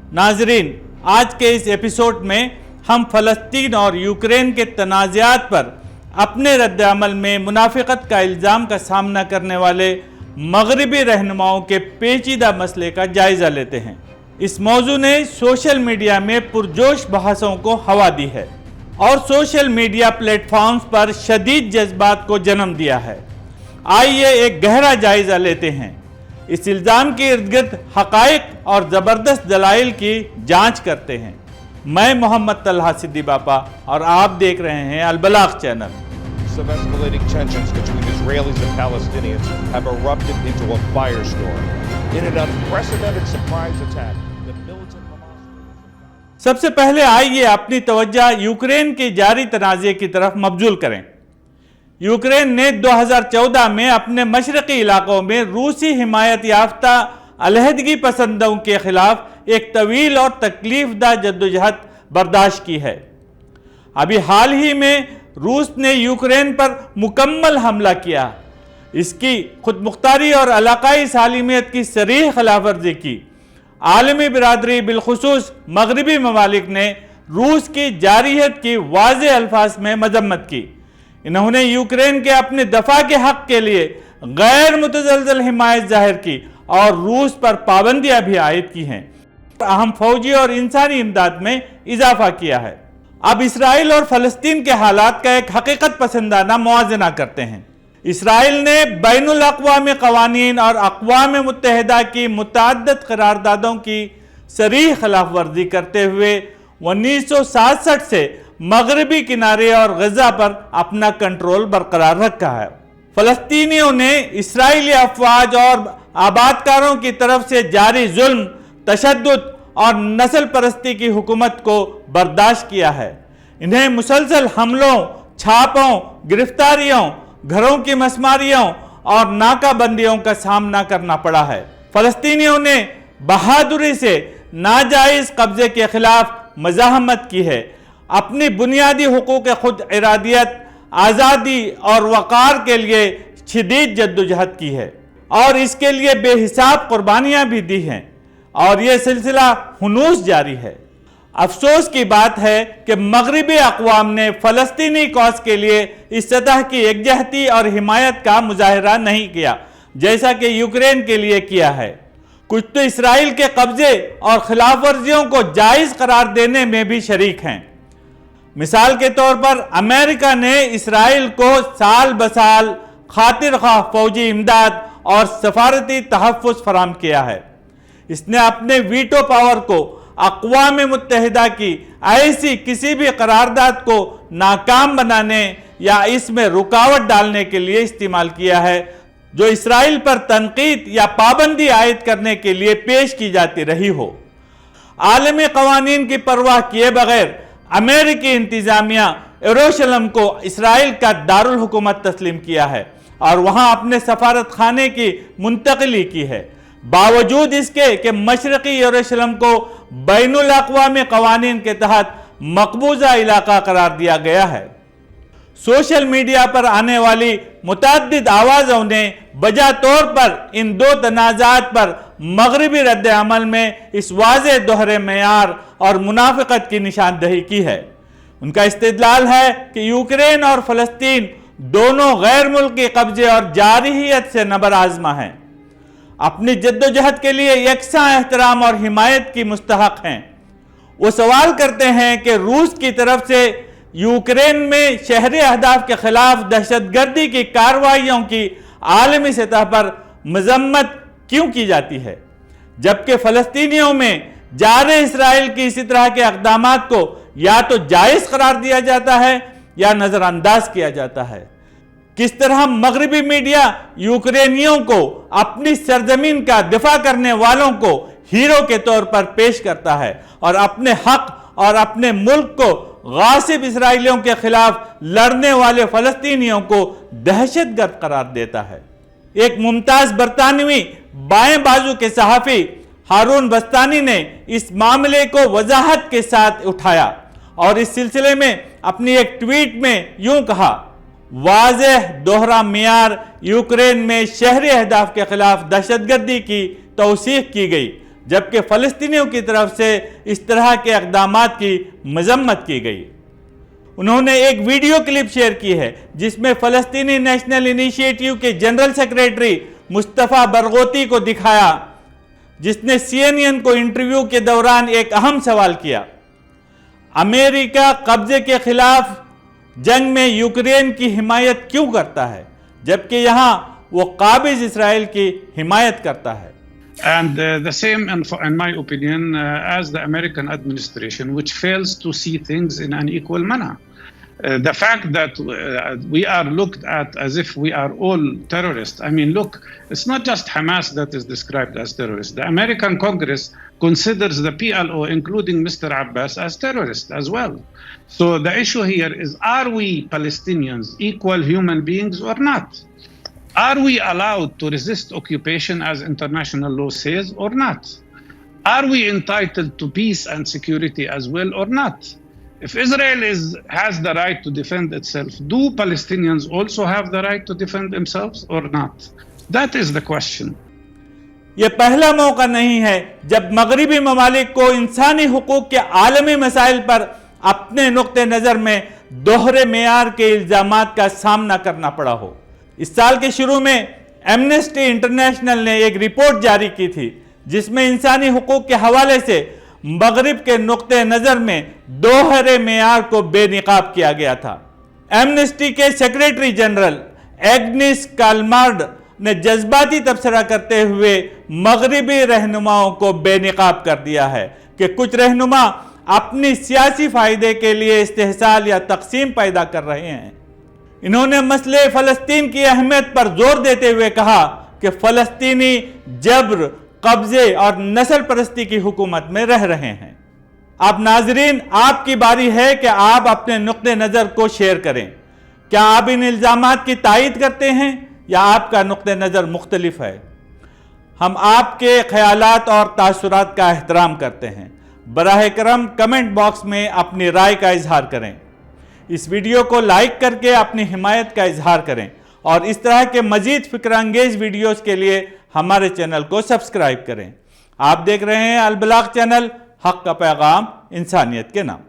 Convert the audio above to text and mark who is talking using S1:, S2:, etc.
S1: नाजरीन, आज के इस एपिसोड में हम फ़लस्तीन और यूक्रेन के तनाज़ात पर अपने रद्द-ए-अमल में मुनाफ़िक़त का इल्ज़ाम का सामना करने वाले मग़रिबी रहनुमाओं के पेचीदा मसले का जायज़ा लेते हैं। इस मौजू ने सोशल मीडिया में पुरजोश बहसों को हवा दी है और सोशल मीडिया प्लेटफॉर्म्स पर शदीद जज्बात को जन्म दिया है। आइए एक गहरा जायज़ा लेते हैं। इस इल्ज़ाम के इर्द-गिर्द हक़ाइक़ और ज़बरदस्त दलाइल की जांच करते हैं। मैं मोहम्मद तलहा सिद्दी बापा और आप देख रहे हैं अल-बलाग़ channel.
S2: Of escalating tensions between Israelis and Palestinians have erupted into a firestorm. In an unprecedented surprise attack, the militant Hamas...
S1: सबसे पहले आइए अपनी तवज्जो यूक्रेन के जारी तनाज़े की तरफ मबजूल करें। यूक्रेन ने 2014 में अपने मशरक़ी इलाकों में रूसी हिमायत याफ्ता अलहदगी पसंदों के खिलाफ एक तवील और तकलीफदा जद्दोजहद बर्दाश्त की है। अभी हाल ही में रूस ने यूक्रेन पर मुकम्मल हमला किया, इसकी खुद मुख्तारी और इलाकाई सालिमियत की सरीह खिलाफवर्जी की। आलमी बिरादरी बिलखुसूस मगरबी ममालिक ने रूस की जारियत की वाज़ेह अल्फाज में मजम्मत की। इन्होंने यूक्रेन के अपने दफा के हक के लिए गैर मुतज़लज़ल हिमायत जाहिर की और रूस पर पाबंदियां भी आयद की हैं। अहम फौजी और इंसानी इमदाद में इजाफा किया है। अब इसराइल और फ़लस्तीन के हालात का एक हकीकत पसंदाना मुआजना करते हैं। इसराइल ने बैनुल अक़वामी क़वानीन और अक़वाम मुत्तहिदा की मुतअद्दिद क़रारदादों की सरीह खिलाफ वर्जी करते हुए 1967 से मगरबी किनारे और गज़ा पर अपना कंट्रोल बरकरार रखा है। फ़लस्तीनियों ने इसराइली अफवाज और आबादकारों की तरफ से जारी जुल्म, तशद्दुद और नस्ल परस्ती की हुकूमत को बर्दाश्त किया है। इन्हें मुसलसल हमलों, छापों, गिरफ्तारियों, घरों की मसमारियों और नाकाबंदियों का सामना करना पड़ा है। फ़लस्तीनियों ने बहादुरी से नाजायज़ कब्जे के खिलाफ मज़ाहमत की है, अपनी बुनियादी हुकूक खुद इरादियत, आज़ादी और वक़ार के लिए शदीद जद्दोजहद की है और इसके लिए बेहिसाब कुर्बानियाँ भी दी हैं और ये सिलसिला हुनूस जारी है। अफसोस की बात है कि मगरबी अक़वाम ने फ़लस्तीनी कौस के लिए इस सतह की एकजहती और हिमायत का मुजाहरा नहीं किया जैसा कि यूक्रेन के लिए किया है। कुछ तो इसराइल के कब्जे और खिलाफ वर्जियों को जायज़ करार देने में भी शरीक हैं। मिसाल के तौर पर अमेरिका ने इसराइल को साल बसाल खातिर ख्वाह फौजी इमदाद और सफारती तहफ़्फ़ुज़ फराहम किया है। इसने अपने वीटो पावर को अक़वाम मुत्तहिदा की ऐसी किसी भी करारदाद को नाकाम बनाने या इसमें रुकावट डालने के लिए इस्तेमाल किया है जो इसराइल पर तनकीद या पाबंदी आयद करने के लिए पेश की जाती रही हो। आलमी क़वानीन की परवाह किए बगैर अमेरिकी इंतज़ामिया यरूशलेम को इसराइल का दारुल हुकूमत तस्लीम किया है और वहाँ अपने सफारत खाने की मुंतकिली की है, बावजूद इसके कि मशरक़ी यरूशलेम को बैनुल अक़वामी क़वानीन के तहत मकबूजा इलाका करार दिया गया है। सोशल मीडिया पर आने वाली मुतअद्दिद आवाज़ों ने बजा तौर पर इन दो तनाज़ात पर मगरबी रद्द-ए-अमल में इस वाज़ेह दोहरे मेयार और मुनाफ़िक़त की निशानदही की है। उनका इस्तिदलाल है कि यूक्रेन और फ़लस्तीन दोनों गैर मुल्की कब्जे और जारहियत से नबर आज़मा हैं, अपनी जद्दोजहद के लिए यकसा एहतराम और हिमायत की मुस्तहक हैं। वो सवाल करते हैं कि रूस की तरफ से यूक्रेन में शहरी अहदाफ के खिलाफ दहशतगर्दी की कार्रवाइयों की आलमी सतह पर मजम्मत क्यों की जाती है, जबकि फ़लस्तीनियों में जारे इसराइल की इसी तरह के इक़दामात को या तो जायज़ करार दिया जाता है या नज़रअंदाज किया जाता है। किस तरह मगरबी मीडिया यूक्रेनियों को अपनी सरजमीन का दिफा करने वालों को हीरो के तौर पर पेश करता है और अपने हक और अपने मुल्क को गासिब इसराइलियों के खिलाफ लड़ने वाले फ़लस्तीनियों को दहशतगर्द करार देता है। एक मुमताज़ बरतानवी बाएं बाजू के सहाफ़ी हारून बस्तानी ने इस मामले को वजाहत के साथ उठाया और इस सिलसिले में अपनी एक ट्वीट में यूं कहा, वाज़ेह दोहरा मियार यूक्रेन में शहरी अहदाफ के खिलाफ दहशतगर्दी की तौसीक़ की गई, جبکہ فلسطینیوں کی طرف سے اس طرح کے اقدامات کی مذمت کی گئی۔ انہوں نے ایک ویڈیو کلپ شیئر کی ہے جس میں فلسطینی نیشنل انیشیٹو کے جنرل سیکریٹری مصطفیٰ برغوثی کو دکھایا، جس نے CNN کو انٹرویو کے دوران ایک اہم سوال کیا: امریکہ قبضے کے خلاف جنگ میں یوکرین کی حمایت کیوں کرتا ہے جبکہ یہاں وہ قابض اسرائیل کی حمایت کرتا ہے؟
S3: And the same, in my opinion, as the American administration, which fails to see things in an equal manner. The fact that we are looked at as if we are all terrorists. I mean, look, it's not just Hamas that is described as terrorists. The American Congress considers the PLO, including Mr. Abbas, as terrorists as well. So the issue here is, are we Palestinians equal human beings or not? Are we allowed to resist occupation as international law says or not? Are we entitled to peace and security as well or not? If Israel has the right to defend itself, do Palestinians also have the right to defend themselves or not? That is the question.
S1: یہ پہلا موقع نہیں ہے جب مغربی ممالک کو انسانی حقوق کے عالمی مسائل پر اپنے نقطہ نظر میں دوہرے معیار کے الزامات کا سامنا کرنا پڑا ہو۔ اس سال کے شروع میں ایمنسٹی انٹرنیشنل نے ایک رپورٹ جاری کی تھی جس میں انسانی حقوق کے حوالے سے مغرب کے نقطہ نظر میں دوہرے معیار کو بے نقاب کیا گیا تھا۔ ایمنسٹی کے سیکریٹری جنرل ایگنس کالمارڈ نے جذباتی تبصرہ کرتے ہوئے مغربی رہنماؤں کو بے نقاب کر دیا ہے کہ کچھ رہنما اپنی سیاسی فائدے کے لیے استحصال یا تقسیم پیدا کر رہے ہیں۔ انہوں نے مسئلہ فلسطین کی اہمیت پر زور دیتے ہوئے کہا کہ فلسطینی جبر، قبضے اور نسل پرستی کی حکومت میں رہ رہے ہیں۔ اب ناظرین، آپ کی باری ہے کہ آپ اپنے نقطہ نظر کو شیئر کریں۔ کیا آپ ان الزامات کی تائید کرتے ہیں یا آپ کا نقطہ نظر مختلف ہے؟ ہم آپ کے خیالات اور تاثرات کا احترام کرتے ہیں۔ براہ کرم کمنٹ باکس میں اپنی رائے کا اظہار کریں۔ اس ویڈیو کو لائک کر کے اپنی حمایت کا اظہار کریں اور اس طرح کے مزید فکر انگیز ویڈیوز کے لیے ہمارے چینل کو سبسکرائب کریں۔ آپ دیکھ رہے ہیں البلاغ چینل، حق کا پیغام انسانیت کے نام۔